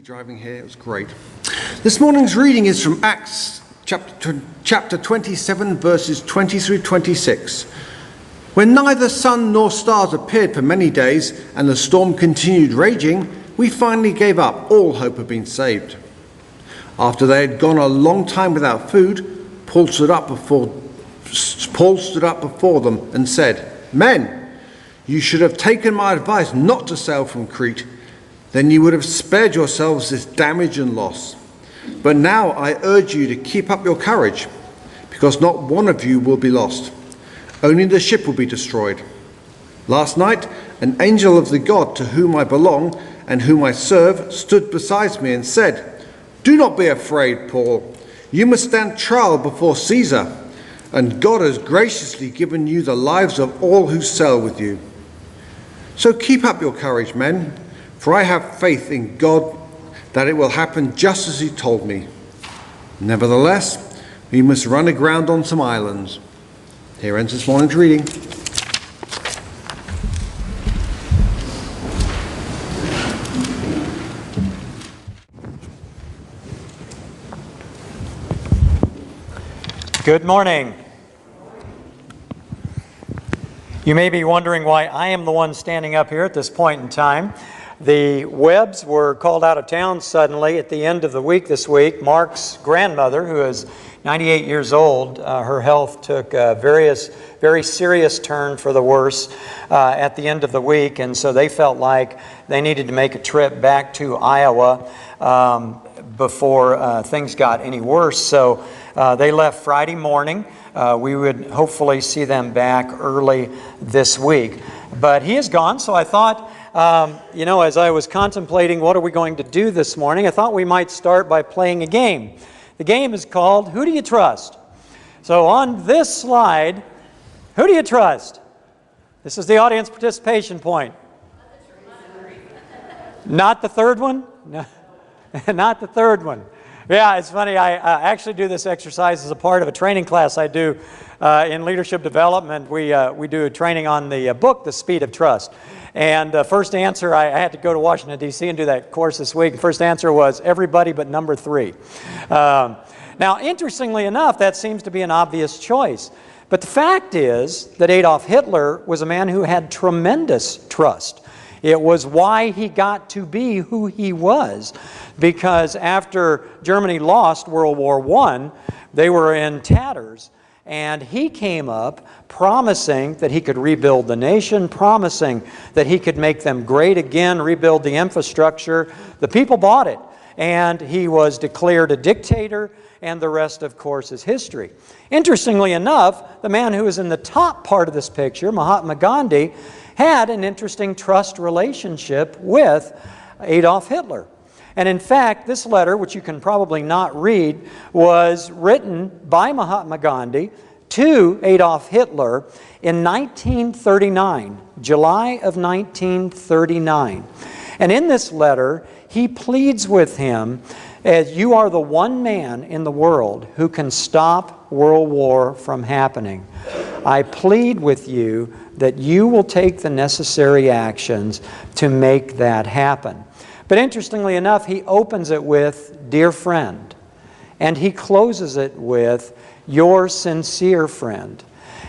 Driving here, it was great. This morning's reading is from Acts chapter 27, verses 20 through 26. When neither sun nor stars appeared for many days and the storm continued raging, we finally gave up all hope of being saved. After they had gone a long time without food, Paul stood up before them and said, "Men, you should have taken my advice not to sail from Crete. Then you would have spared yourselves this damage and loss. But now I urge you to keep up your courage, because not one of you will be lost. Only the ship will be destroyed. Last night, an angel of the God to whom I belong and whom I serve stood beside me and said, 'Do not be afraid, Paul. You must stand trial before Caesar, and God has graciously given you the lives of all who sail with you. So keep up your courage, men. For I have faith in God that it will happen just as he told me. Nevertheless, we must run aground on some islands.'" Here ends this morning's reading. Good morning. You may be wondering why I am the one standing up here at this point in time. The Webbs were called out of town suddenly at the end of the week this week. Mark's grandmother, who is 98 years old, her health took a very serious turn for the worse at the end of the week, and so they felt like they needed to make a trip back to Iowa before things got any worse. So they left Friday morning. We would hopefully see them back early this week. But he is gone, so I thought, as I was contemplating what are we going to do this morning, I thought we might start by playing a game. The game is called Who Do You Trust? So on this slide, who do you trust? This is the audience participation point. Not the third one? No. Not the third one. Yeah, it's funny. I actually do this exercise as a part of a training class I do in leadership development. We do a training on the book, The Speed of Trust. And the first answer, I had to go to Washington, D.C. and do that course this week. The first answer was everybody but number 3. Now, interestingly enough, that seems to be an obvious choice. But the fact is that Adolf Hitler was a man who had tremendous trust. It was why he got to be who he was, because after Germany lost World War I, they were in tatters, and he came up promising that he could rebuild the nation, promising that he could make them great again, rebuild the infrastructure. The people bought it, and he was declared a dictator, and the rest, of course, is history. Interestingly enough, the man who is in the top part of this picture, Mahatma Gandhi, had an interesting trust relationship with Adolf Hitler. And in fact, this letter, which you can probably not read, was written by Mahatma Gandhi to Adolf Hitler in 1939, July of 1939. And in this letter, he pleads with him, as you are the one man in the world who can stop World War from happening. I plead with you that you will take the necessary actions to make that happen. But interestingly enough, he opens it with, "Dear friend," and he closes it with, "Your sincere friend."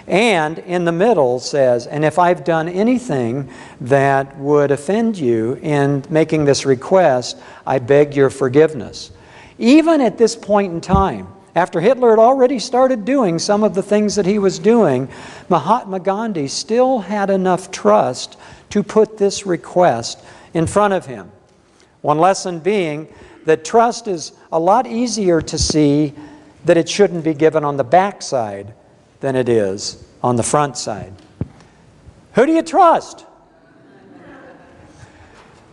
And in the middle says, "And if I've done anything that would offend you in making this request, I beg your forgiveness." Even at this point in time, after Hitler had already started doing some of the things that he was doing, Mahatma Gandhi still had enough trust to put this request in front of him. One lesson being that trust is a lot easier to see that it shouldn't be given on the back side than it is on the front side. Who do you trust?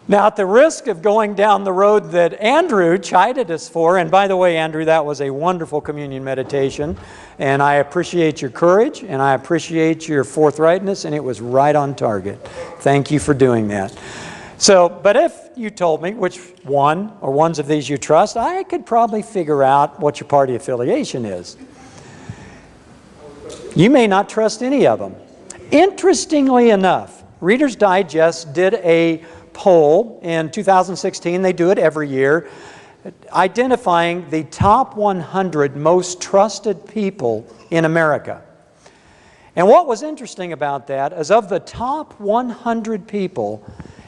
Now, at the risk of going down the road that Andrew chided us for, and by the way, Andrew, that was a wonderful communion meditation, and I appreciate your courage, and I appreciate your forthrightness, and it was right on target. Thank you for doing that. So, but if you told me which one or ones of these you trust, I could probably figure out what your party affiliation is. You may not trust any of them. Interestingly enough, Reader's Digest did a poll in 2016. They do it every year, identifying the top 100 most trusted people in America. And what was interesting about that is of the top 100 people,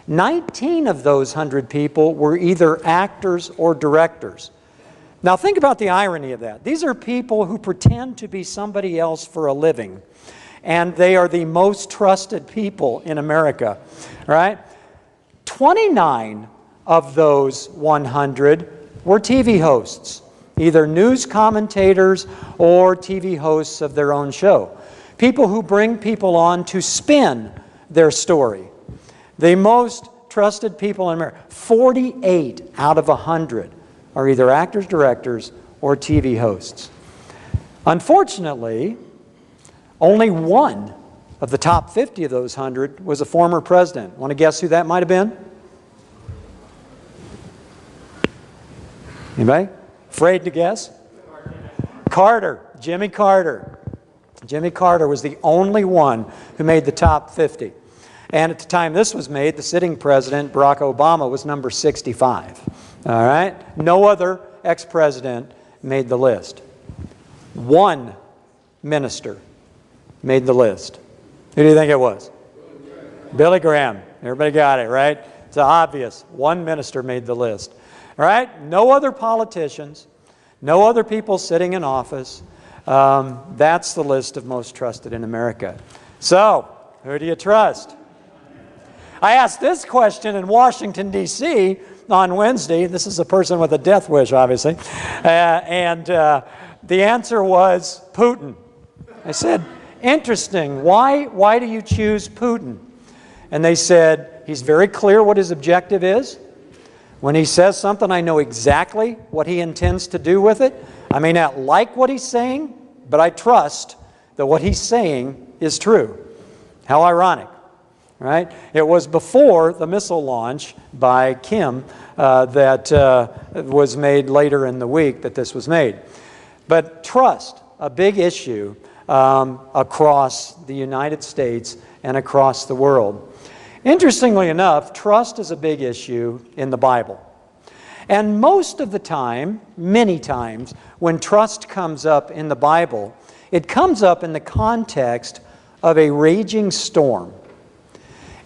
19 of those 100 people were either actors or directors. Now think about the irony of that. These are people who pretend to be somebody else for a living, and they are the most trusted people in America, right? 29 of those 100 were TV hosts, either news commentators or TV hosts of their own show. People who bring people on to spin their story. The most trusted people in America, 48 out of 100 are either actors, directors, or TV hosts. Unfortunately, only one of the top 50 of those 100 was a former president. Want to guess who that might have been? Anybody? Afraid to guess? Carter. Jimmy Carter. Jimmy Carter was the only one who made the top 50. And at the time this was made, the sitting president, Barack Obama, was number 65. All right? No other ex-president made the list. One minister made the list. Who do you think it was? Billy Graham. Everybody got it, right? It's obvious. One minister made the list. All right? No other politicians. No other people sitting in office. That's the list of most trusted in America. So, who do you trust? I asked this question in Washington, D.C. on Wednesday. This is a person with a death wish, obviously. The answer was Putin. I said, interesting. Why do you choose Putin? And they said, he's very clear what his objective is. When he says something, I know exactly what he intends to do with it. I may not like what he's saying, but I trust that what he's saying is true. How ironic, right? It was before the missile launch by Kim that was made later in the week that this was made. But trust, a big issue across the United States and across the world. Interestingly enough, trust is a big issue in the Bible. And most of the time, many times, when trust comes up in the Bible, it comes up in the context of a raging storm.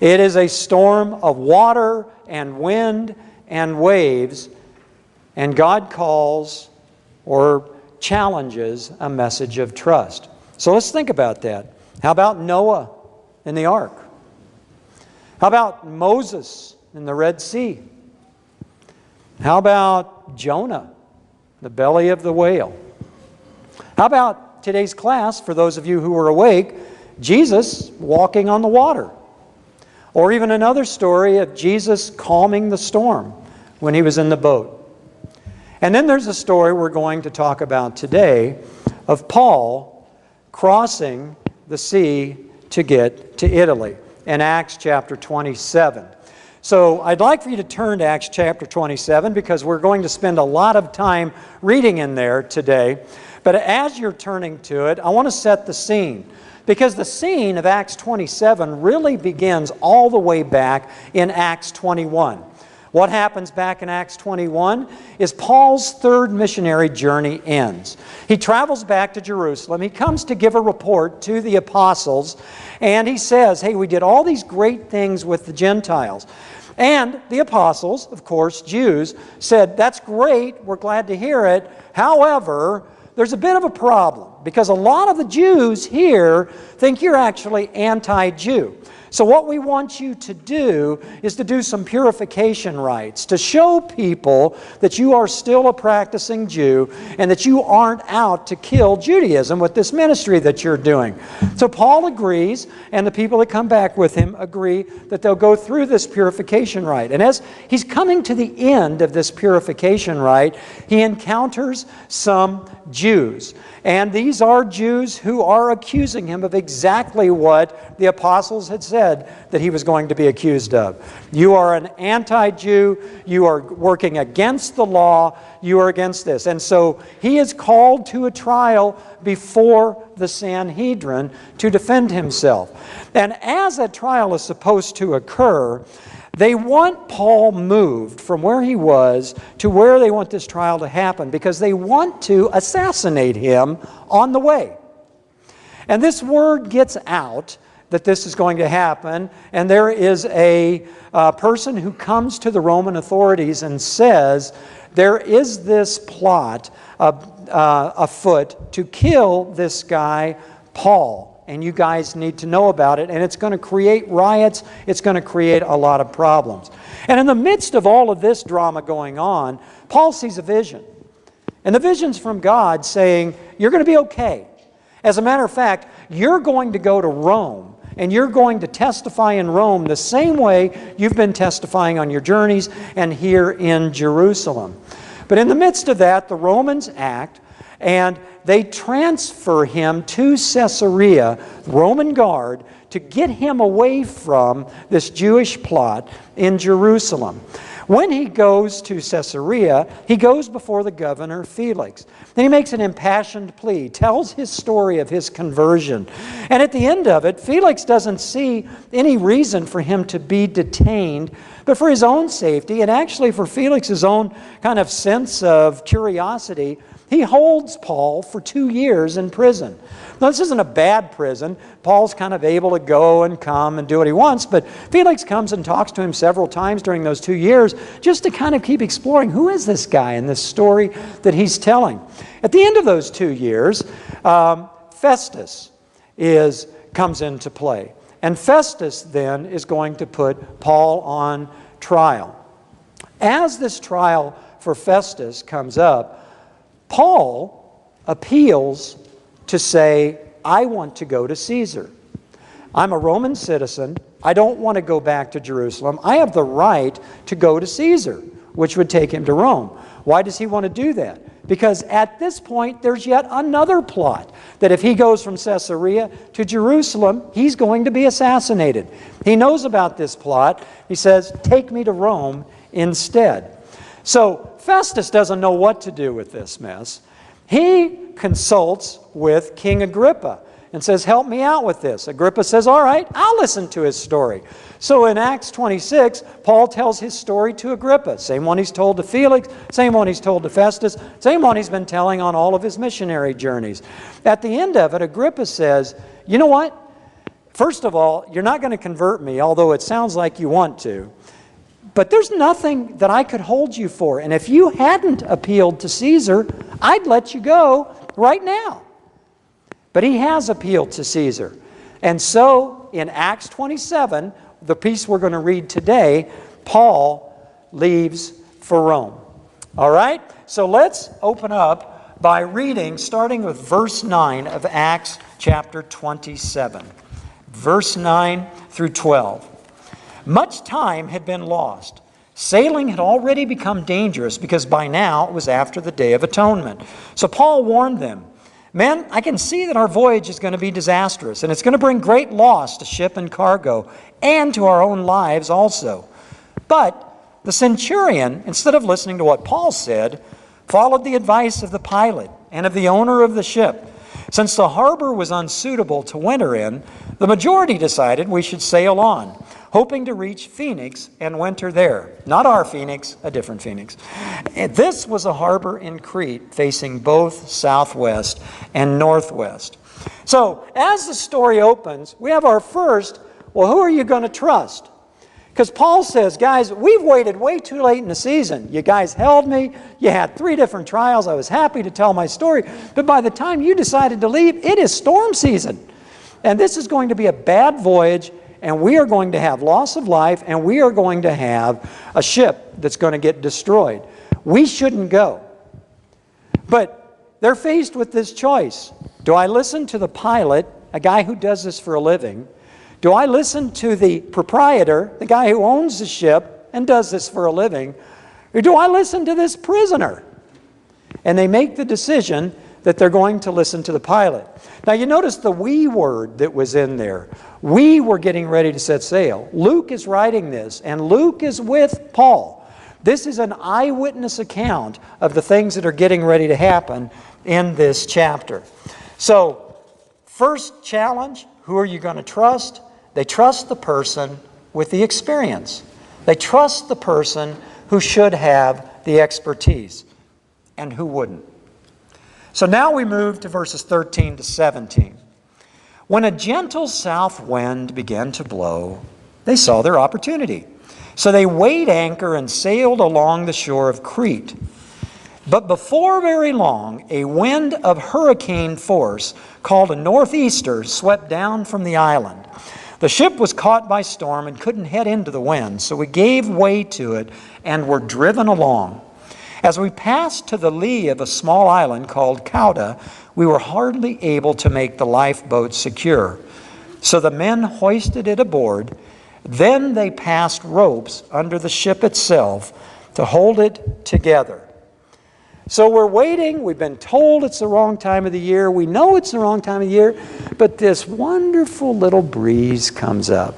It is a storm of water and wind and waves, and God calls or challenges a message of trust. So let's think about that. How about Noah and the ark? How about Moses in the Red Sea? How about Jonah, the belly of the whale? How about today's class, for those of you who were awake, Jesus walking on the water? Or even another story of Jesus calming the storm when he was in the boat. And then there's a story we're going to talk about today of Paul crossing the sea to get to Italy in Acts chapter 27. So I'd like for you to turn to Acts chapter 27 because we're going to spend a lot of time reading in there today. But as you're turning to it, I want to set the scene. Because the scene of Acts 27 really begins all the way back in Acts 21. What happens back in Acts 21 is Paul's third missionary journey ends. He travels back to Jerusalem. He comes to give a report to the apostles, and he says, hey, we did all these great things with the Gentiles. And the apostles, of course, Jews, said, that's great, we're glad to hear it. However, there's a bit of a problem because a lot of the Jews here think you're actually anti-Jew. So what we want you to do is to do some purification rites, to show people that you are still a practicing Jew and that you aren't out to kill Judaism with this ministry that you're doing. So Paul agrees, and the people that come back with him agree that they'll go through this purification rite. And as he's coming to the end of this purification rite, he encounters some Jews. And these are Jews who are accusing him of exactly what the apostles had said that he was going to be accused of. You are an anti-Jew. You are working against the law. You are against this. And so he is called to a trial before the Sanhedrin to defend himself. And as that trial is supposed to occur, They want Paul moved from where he was to where they want this trial to happen because they want to assassinate him on the way. And this word gets out that this is going to happen, and there is a person who comes to the Roman authorities and says, there is this plot afoot to kill this guy, Paul, and you guys need to know about it, and it's going to create riots, it's going to create a lot of problems. And in the midst of all of this drama going on, Paul sees a vision. And the vision's from God saying, you're going to be okay. As a matter of fact, you're going to go to Rome, and you're going to testify in Rome the same way you've been testifying on your journeys and here in Jerusalem. But in the midst of that, the Romans act, and they transfer him to Caesarea, the Roman guard, to get him away from this Jewish plot in Jerusalem. When he goes to Caesarea, he goes before the governor Felix. Then he makes an impassioned plea, tells his story of his conversion. And at the end of it, Felix doesn't see any reason for him to be detained, but for his own safety, and actually for Felix's own kind of sense of curiosity, he holds Paul for 2 years in prison. Now, this isn't a bad prison. Paul's kind of able to go and come and do what he wants, but Felix comes and talks to him several times during those 2 years just to kind of keep exploring who is this guy and this story that he's telling. At the end of those 2 years, Festus comes into play. And Festus then is going to put Paul on trial. As this trial for Festus comes up, Paul appeals to say, I want to go to Caesar. I'm a Roman citizen. I don't want to go back to Jerusalem. I have the right to go to Caesar, which would take him to Rome. Why does he want to do that? Because at this point, there's yet another plot that if he goes from Caesarea to Jerusalem, he's going to be assassinated. He knows about this plot. He says, take me to Rome instead. So Festus doesn't know what to do with this mess. He consults with King Agrippa and says, help me out with this. Agrippa says, all right, I'll listen to his story. So in Acts 26, Paul tells his story to Agrippa. Same one he's told to Felix, same one he's told to Festus, same one he's been telling on all of his missionary journeys. At the end of it, Agrippa says, you know what? First of all, you're not going to convert me, although it sounds like you want to. But there's nothing that I could hold you for. And if you hadn't appealed to Caesar, I'd let you go right now. But he has appealed to Caesar. And so in Acts 27, the piece we're going to read today, Paul leaves for Rome. All right? So let's open up by reading, starting with verse 9 of Acts chapter 27. Verse 9 through 12. Much time had been lost. Sailing had already become dangerous because by now it was after the Day of Atonement. So Paul warned them, men, I can see that our voyage is going to be disastrous, and it's going to bring great loss to ship and cargo, and to our own lives also. But the centurion, instead of listening to what Paul said, followed the advice of the pilot and of the owner of the ship. Since the harbor was unsuitable to winter in, the majority decided we should sail on, hoping to reach Phoenix and winter there. Not our Phoenix, a different Phoenix. And this was a harbor in Crete facing both southwest and northwest. So as the story opens, we have our first, well, who are you going to trust? Because Paul says, guys, we've waited way too late in the season. You guys held me. You had 3 different trials. I was happy to tell my story. But by the time you decided to leave, it is storm season. And this is going to be a bad voyage, and we are going to have loss of life, and we are going to have a ship that's going to get destroyed. We shouldn't go. But they're faced with this choice. Do I listen to the pilot, a guy who does this for a living? Do I listen to the proprietor, the guy who owns the ship and does this for a living? Or do I listen to this prisoner? And they make the decision that they're going to listen to the pilot. Now you notice the we word that was in there. We were getting ready to set sail. Luke is writing this, and Luke is with Paul. This is an eyewitness account of the things that are getting ready to happen in this chapter. So, first challenge, who are you going to trust? They trust the person with the experience. They trust the person who should have the expertise and who wouldn't. So now we move to verses 13 to 17. When a gentle south wind began to blow, they saw their opportunity. So they weighed anchor and sailed along the shore of Crete. But before very long, a wind of hurricane force called a northeaster swept down from the island. The ship was caught by storm and couldn't head into the wind, so we gave way to it and were driven along. As we passed to the lee of a small island called Cauda, we were hardly able to make the lifeboat secure. So the men hoisted it aboard. Then they passed ropes under the ship itself to hold it together. So we're waiting. We've been told it's the wrong time of the year. We know it's the wrong time of the year, but this wonderful little breeze comes up.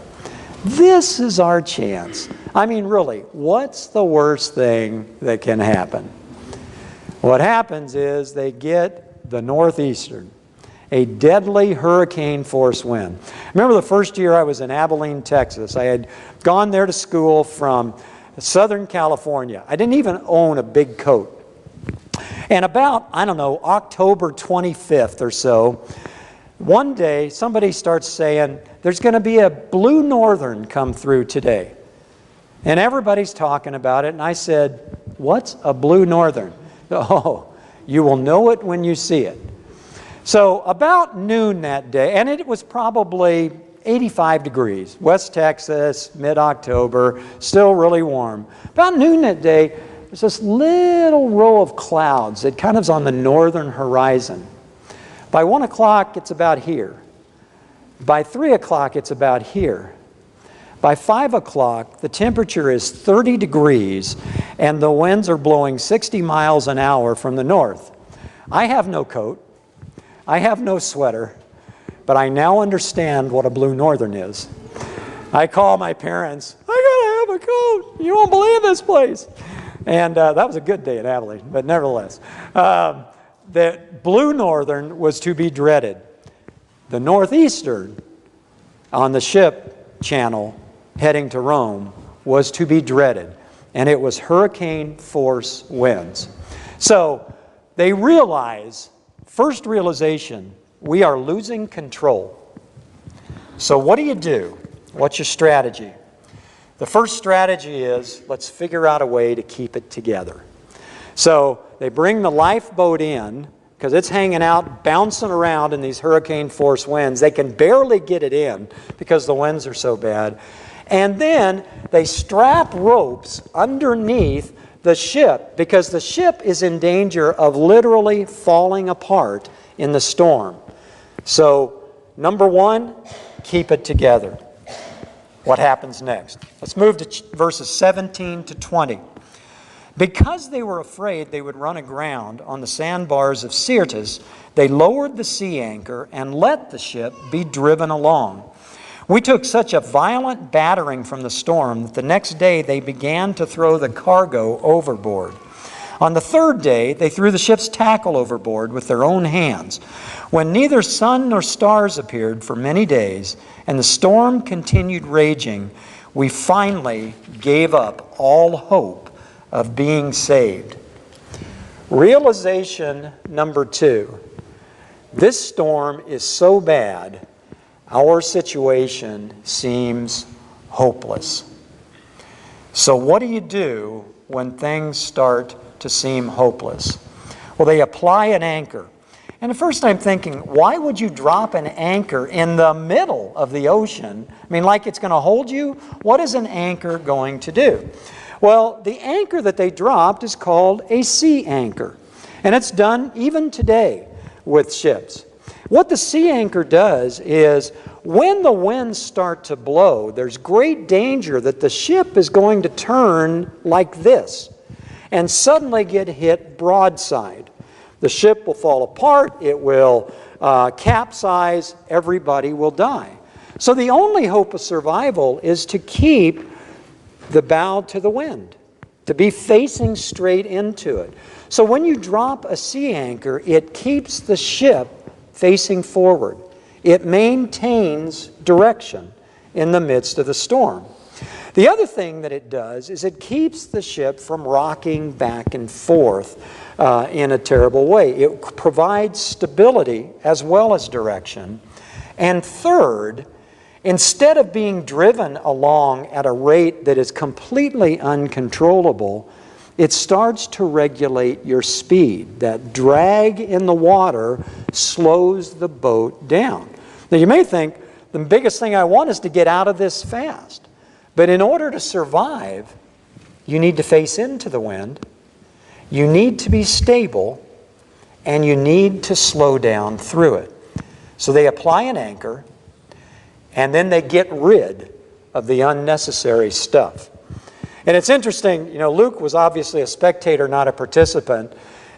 This is our chance. I mean, really, what's the worst thing that can happen? What happens is they get the northeaster, a deadly hurricane force wind. Remember the first year I was in Abilene, Texas. I had gone there to school from Southern California. I didn't even own a big coat. And about, I don't know, October 25th or so, one day somebody starts saying, there's going to be a blue northern come through today. And everybody's talking about it. And I said, what's a blue northern? Oh, you will know it when you see it. So about noon that day, and it was probably 85 degrees, West Texas, mid-October, still really warm. About noon that day, there's this little row of clouds that kind of is on the northern horizon. By 1 o'clock, it's about here. By 3 o'clock, it's about here. By 5 o'clock, the temperature is 30 degrees and the winds are blowing 60 miles an hour from the north. I have no coat. I have no sweater, but I now understand what a blue northern is. I call my parents, I gotta have a coat. You won't believe this place. And that was a good day in Abilene, but nevertheless. The blue northern was to be dreaded. The northeastern on the ship channel heading to Rome was to be dreaded. And it was hurricane force winds. So they realize, first realization, we are losing control. So what do you do? What's your strategy? The first strategy is, let's figure out a way to keep it together. So they bring the lifeboat in, because it's hanging out, bouncing around in these hurricane force winds. They can barely get it in because the winds are so bad. And then they strap ropes underneath the ship because the ship is in danger of literally falling apart in the storm. So, number one, keep it together. What happens next? Let's move to verses 17 to 20. Because they were afraid they would run aground on the sandbars of Syrtis, they lowered the sea anchor and let the ship be driven along. We took such a violent battering from the storm that the next day they began to throw the cargo overboard. On the third day, they threw the ship's tackle overboard with their own hands. When neither sun nor stars appeared for many days, and the storm continued raging, we finally gave up all hope of being saved. Realization number two. This storm is so bad, our situation seems hopeless. So what do you do when things start to seem hopeless? Well, they apply an anchor. And at first I'm thinking, why would you drop an anchor in the middle of the ocean? I mean, like it's going to hold you? What is an anchor going to do? Well, the anchor that they dropped is called a sea anchor. And it's done even today with ships. What the sea anchor does is when the winds start to blow, there's great danger that the ship is going to turn like this and suddenly get hit broadside. The ship will fall apart, it will capsize, everybody will die. So the only hope of survival is to keep the bow to the wind, to be facing straight into it. So when you drop a sea anchor, it keeps the ship facing forward. It maintains direction in the midst of the storm. The other thing that it does is it keeps the ship from rocking back and forth in a terrible way. It provides stability as well as direction. And third, instead of being driven along at a rate that is completely uncontrollable, it starts to regulate your speed. That drag in the water slows the boat down. Now you may think, the biggest thing I want is to get out of this fast. But in order to survive, you need to face into the wind, you need to be stable, and you need to slow down through it. So they apply an anchor, and then they get rid of the unnecessary stuff. And it's interesting, Luke was obviously a spectator, not a participant.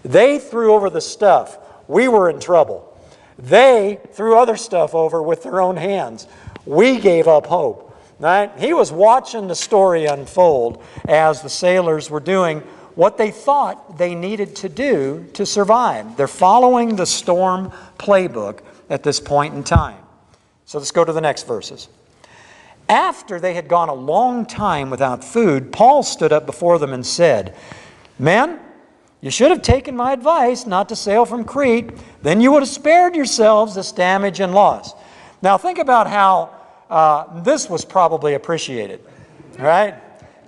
They threw over the stuff. We were in trouble. They threw other stuff over with their own hands. We gave up hope. Right? He was watching the story unfold as the sailors were doing what they thought they needed to do to survive. They're following the storm playbook at this point in time. So let's go to the next verses. After they had gone a long time without food, Paul stood up before them and said, "Men, you should have taken my advice not to sail from Crete. Then you would have spared yourselves this damage and loss." Now think about how this was probably appreciated, right?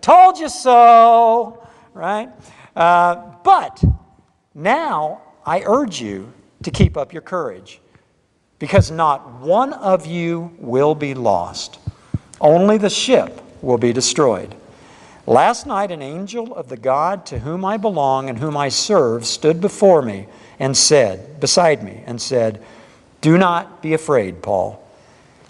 Told you so, right? But now I urge you to keep up your courage, because not one of you will be lost. Only the ship will be destroyed. Last night an angel of the God to whom I belong and whom I serve stood before me and said, beside me, and said, "Do not be afraid, Paul.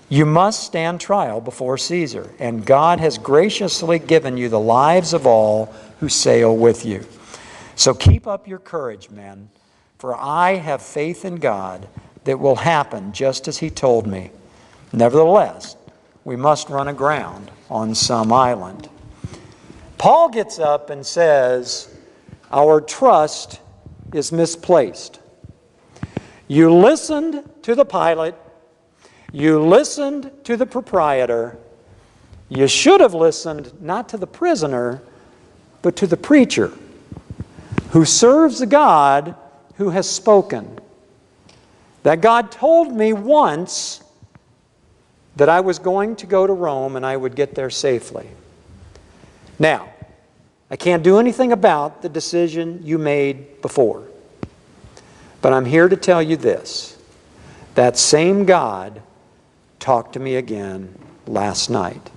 You must stand trial before Caesar, and God has graciously given you the lives of all who sail with you. So keep up your courage, men, for I have faith in God that will happen just as He told me. Nevertheless, we must run aground on some island." Paul gets up and says, our trust is misplaced. You listened to the pilot. You listened to the proprietor. You should have listened not to the prisoner, but to the preacher who serves a God who has spoken. That God told me once that I was going to go to Rome and I would get there safely. Now, I can't do anything about the decision you made before. But I'm here to tell you this. That same God talked to me again last night.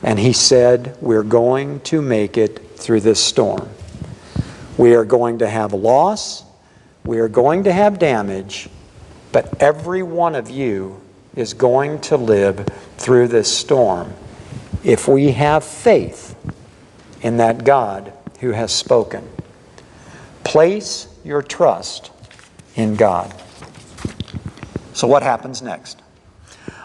And He said, we're going to make it through this storm. We are going to have loss. We are going to have damage. But every one of you is going to live through this storm if we have faith in that God who has spoken. Place your trust in God. So what happens next?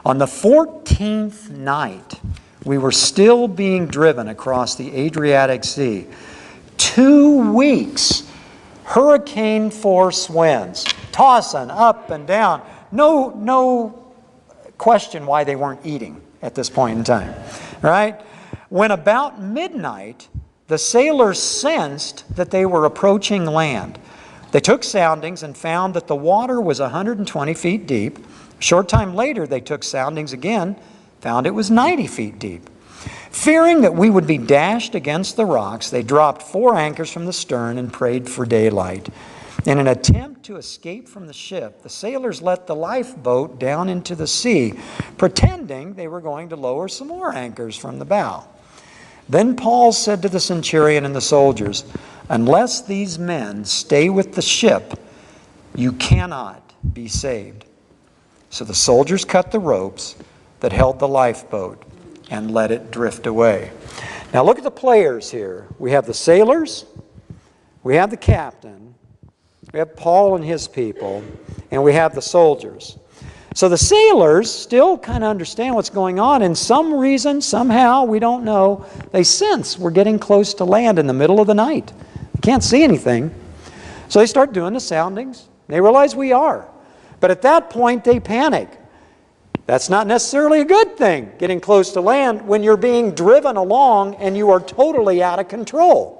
On the 14th night, we were still being driven across the Adriatic Sea. 2 weeks, hurricane force winds, tossing up and down. No question why they weren't eating at this point in time, right? When about midnight, the sailors sensed that they were approaching land. They took soundings and found that the water was 120 feet deep. A short time later, they took soundings again, found it was 90 feet deep. Fearing that we would be dashed against the rocks, they dropped 4 anchors from the stern and prayed for daylight. In an attempt to escape from the ship, the sailors let the lifeboat down into the sea, pretending they were going to lower some more anchors from the bow. Then Paul said to the centurion and the soldiers, "Unless these men stay with the ship, you cannot be saved." So the soldiers cut the ropes that held the lifeboat and let it drift away. Now look at the players here. We have the sailors, we have the captain, we have Paul and his people, and we have the soldiers. So the sailors still kind of understand what's going on. And some reason, somehow, we don't know, they sense we're getting close to land in the middle of the night. They can't see anything. So they start doing the soundings. They realize we are. But at that point, they panic. That's not necessarily a good thing, getting close to land, when you're being driven along and you are totally out of control.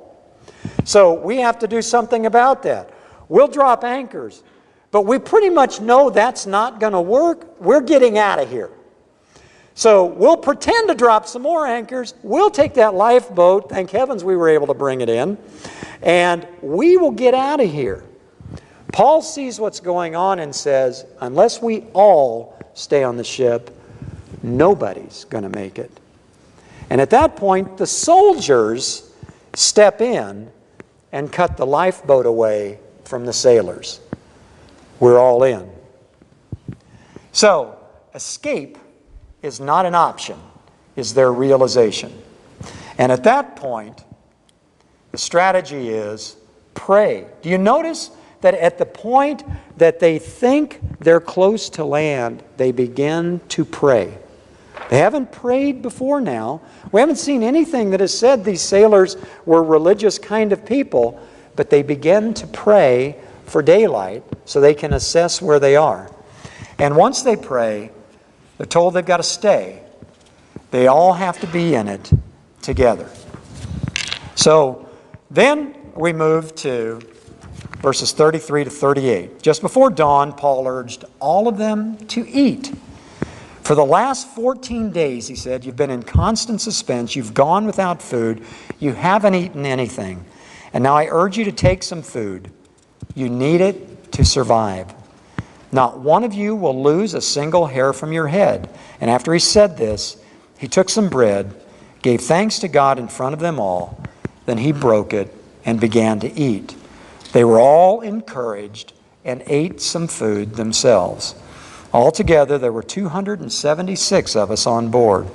So we have to do something about that. We'll drop anchors, but we pretty much know that's not going to work. We're getting out of here. So we'll pretend to drop some more anchors. We'll take that lifeboat, thank heavens we were able to bring it in, and we will get out of here. Paul sees what's going on and says, unless we all stay on the ship, nobody's going to make it. And at that point, the soldiers step in and cut the lifeboat away from the sailors. We're all in. So, escape is not an option, is their realization. And at that point, the strategy is pray. Do you notice that at the point that they think they're close to land, they begin to pray? They haven't prayed before now. We haven't seen anything that has said these sailors were religious kind of people, but they begin to pray for daylight so they can assess where they are. And once they pray, they're told they've got to stay. They all have to be in it together. So then we move to verses 33 to 38. Just before dawn, Paul urged all of them to eat. For the last 14 days, he said, you've been in constant suspense. You've gone without food. You haven't eaten anything. And now I urge you to take some food. You need it to survive. Not one of you will lose a single hair from your head. And after he said this, he took some bread, gave thanks to God in front of them all. Then he broke it and began to eat. They were all encouraged and ate some food themselves. Altogether, there were 276 of us on board.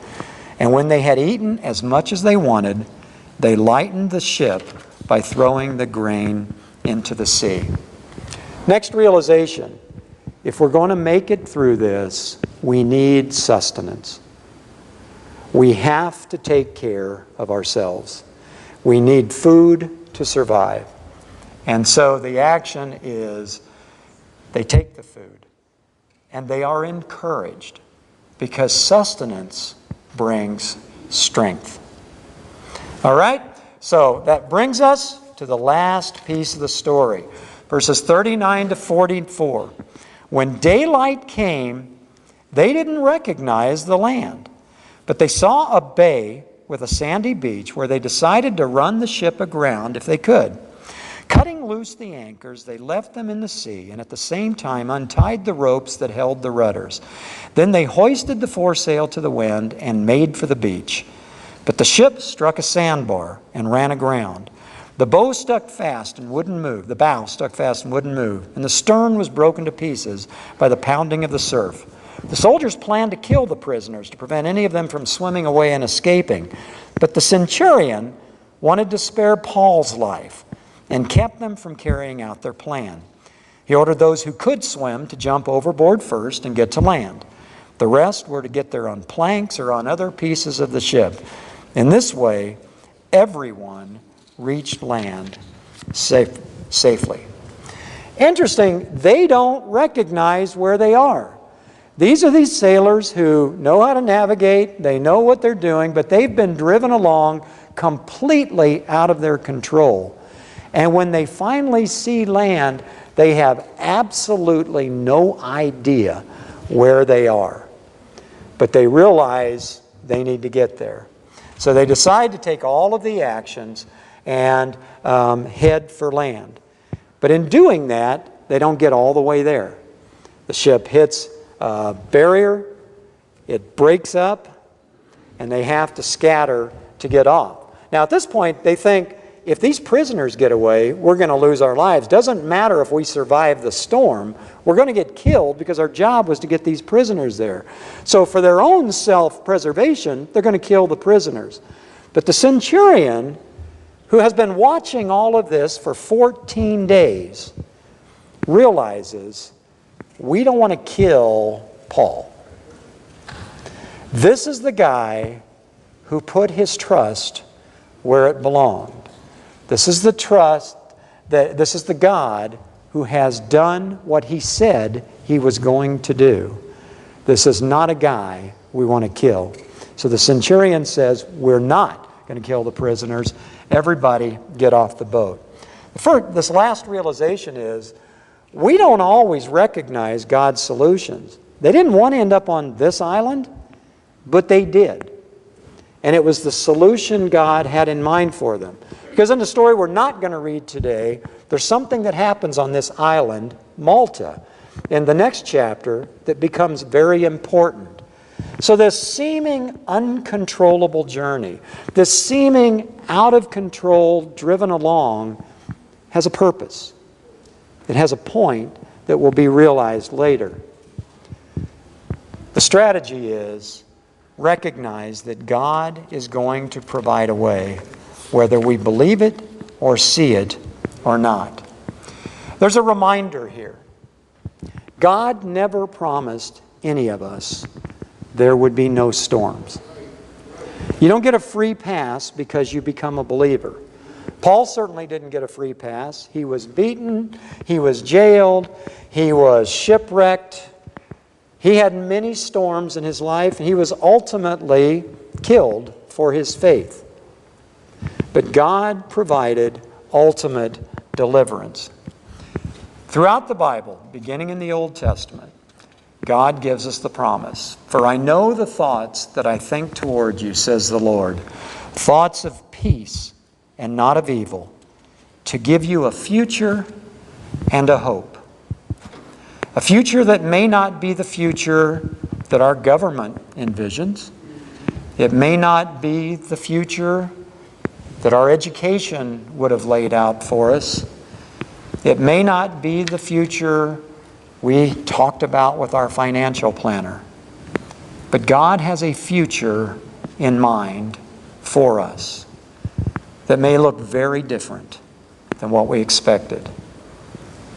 And when they had eaten as much as they wanted, they lightened the ship by throwing the grain into the sea. Next realization, if we're going to make it through this, we need sustenance. We have to take care of ourselves. We need food to survive. And so the action is they take the food and they are encouraged because sustenance brings strength. All right? So that brings us to the last piece of the story, verses 39 to 44. When daylight came, they didn't recognize the land, but they saw a bay with a sandy beach where they decided to run the ship aground if they could. Cutting loose the anchors, they left them in the sea and at the same time untied the ropes that held the rudders. Then they hoisted the foresail to the wind and made for the beach. But the ship struck a sandbar and ran aground. The bow stuck fast and wouldn't move. The bow stuck fast and wouldn't move. And the stern was broken to pieces by the pounding of the surf. The soldiers planned to kill the prisoners to prevent any of them from swimming away and escaping. But the centurion wanted to spare Paul's life and kept them from carrying out their plan. He ordered those who could swim to jump overboard first and get to land. The rest were to get there on planks or on other pieces of the ship. In this way, everyone reached land safely. Interesting, they don't recognize where they are. These are these sailors who know how to navigate, they know what they're doing, but they've been driven along completely out of their control. And when they finally see land, they have absolutely no idea where they are. But they realize they need to get there. So they decide to take all of the actions and head for land. But in doing that, they don't get all the way there. The ship hits a barrier, it breaks up, and they have to scatter to get off. Now at this point, they think, if these prisoners get away, we're going to lose our lives. Doesn't matter if we survive the storm, we're going to get killed because our job was to get these prisoners there. So for their own self-preservation, they're going to kill the prisoners. But the centurion, who has been watching all of this for 14 days, realizes we don't want to kill Paul. This is the guy who put his trust where it belonged. This is the trust, this is the God who has done what he said he was going to do. This is not a guy we want to kill. So the centurion says, we're not going to kill the prisoners. Everybody get off the boat. This last realization is, we don't always recognize God's solutions. They didn't want to end up on this island, but they did. And it was the solution God had in mind for them. Because in the story we're not going to read today, there's something that happens on this island, Malta, in the next chapter that becomes very important. So this seeming uncontrollable journey, this seeming out of control, driven along, has a purpose. It has a point that will be realized later. The strategy is recognize that God is going to provide a way, whether we believe it or see it or not. There's a reminder here. God never promised any of us there would be no storms. You don't get a free pass because you become a believer. Paul certainly didn't get a free pass. He was beaten, he was jailed, he was shipwrecked. He had many storms in his life, and he was ultimately killed for his faith. But God provided ultimate deliverance. Throughout the Bible, beginning in the Old Testament, God gives us the promise. For I know the thoughts that I think toward you, says the Lord, thoughts of peace and not of evil, to give you a future and a hope. A future that may not be the future that our government envisions. It may not be the future that our education would have laid out for us. It may not be the future we talked about with our financial planner. But God has a future in mind for us that may look very different than what we expected.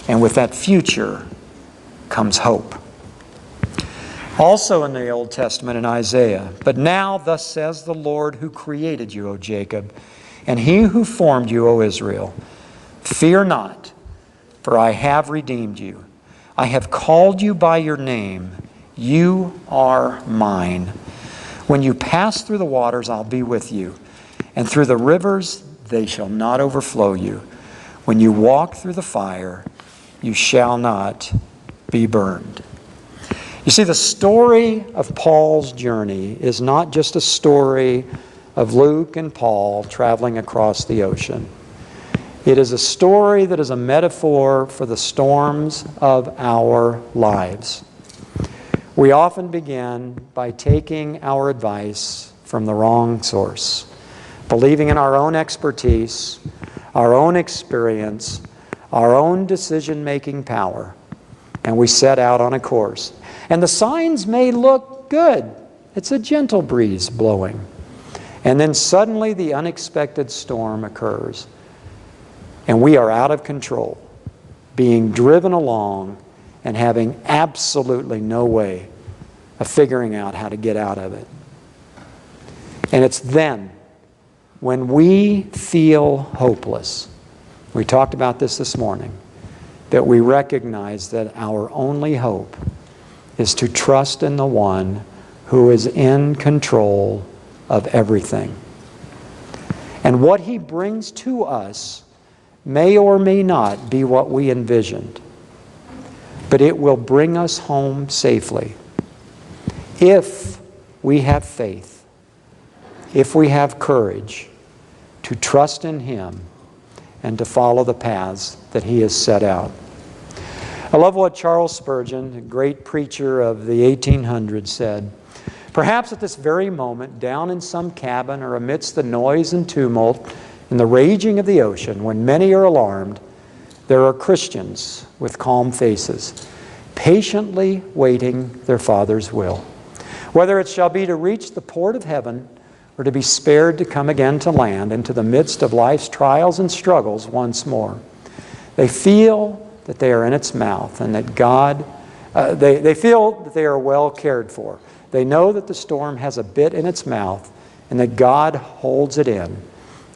And with that future comes hope. Also in the Old Testament in Isaiah, but now thus says the Lord who created you, O Jacob, and he who formed you, O Israel, fear not, for I have redeemed you. I have called you by your name. You are mine. When you pass through the waters, I'll be with you. And through the rivers, they shall not overflow you. When you walk through the fire, you shall not be burned. You see, the story of Paul's journey is not just a story of Luke and Paul traveling across the ocean. It is a story that is a metaphor for the storms of our lives. We often begin by taking our advice from the wrong source, believing in our own expertise, our own experience, our own decision-making power, and we set out on a course. And the signs may look good. It's a gentle breeze blowing. And then suddenly the unexpected storm occurs. And we are out of control, being driven along and having absolutely no way of figuring out how to get out of it. And it's then, when we feel hopeless, we talked about this morning, that we recognize that our only hope is to trust in the one who is in control of everything. And what he brings to us may or may not be what we envisioned, but it will bring us home safely if we have faith, if we have courage to trust in him and to follow the paths that he has set out. I love what Charles Spurgeon, a great preacher of the 1800s, said. Perhaps at this very moment, down in some cabin or amidst the noise and tumult in the raging of the ocean, when many are alarmed, there are Christians with calm faces, patiently waiting their Father's will. Whether it shall be to reach the port of heaven or to be spared to come again to land into the midst of life's trials and struggles once more. They feel that they are in its mouth and that God, they feel that they are well cared for. They know that the storm has a bit in its mouth and that God holds it in,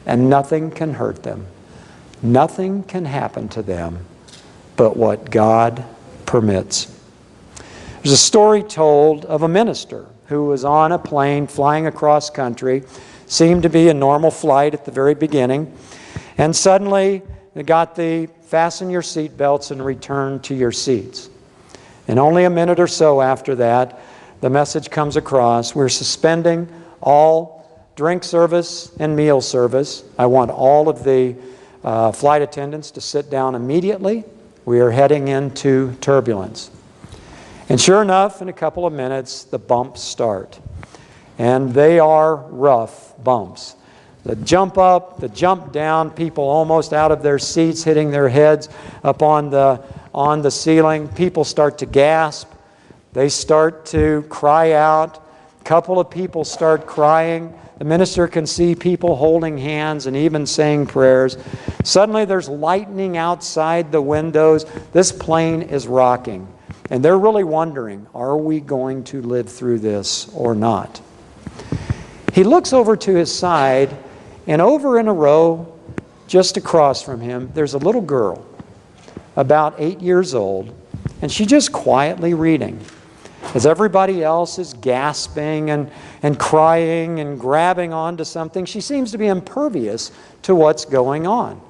and nothing can hurt them. Nothing can happen to them but what God permits. There's a story told of a minister who was on a plane flying across country, seemed to be a normal flight at the very beginning, and suddenly they got the fasten your seat belts and return to your seats. And only a minute or so after that, the message comes across, we're suspending all drink service and meal service. I want all of the flight attendants to sit down immediately. We are heading into turbulence. And sure enough, in a couple of minutes, the bumps start. And they are rough bumps. The jump up, the jump down, people almost out of their seats, hitting their heads up on the ceiling. People start to gasp. They start to cry out. A couple of people start crying. The minister can see people holding hands and even saying prayers. Suddenly there's lightning outside the windows. This plane is rocking. And they're really wondering, are we going to live through this or not? He looks over to his side, and over in a row, just across from him, there's a little girl, about 8 years old, and she's just quietly reading. As everybody else is gasping and crying and grabbing onto something, she seems to be impervious to what's going on.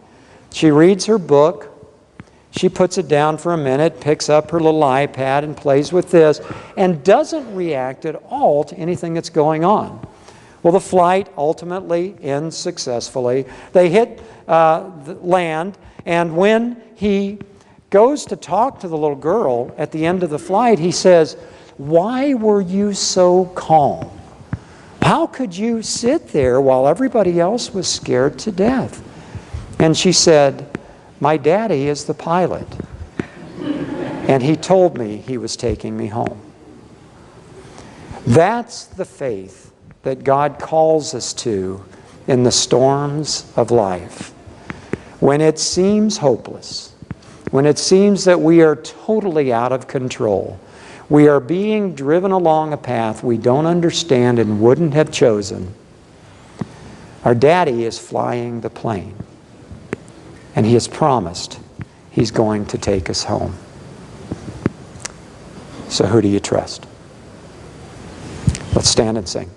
She reads her book. She puts it down for a minute, picks up her little iPad and plays with this, and doesn't react at all to anything that's going on. Well, the flight ultimately ends successfully. They hit the land, and when he goes to talk to the little girl at the end of the flight, he says, "Why were you so calm? How could you sit there while everybody else was scared to death?" And she said, "My daddy is the pilot, and he told me he was taking me home." That's the faith that God calls us to in the storms of life. When it seems hopeless, when it seems that we are totally out of control, we are being driven along a path we don't understand and wouldn't have chosen, our daddy is flying the plane. And he has promised he's going to take us home. So who do you trust? Let's stand and sing.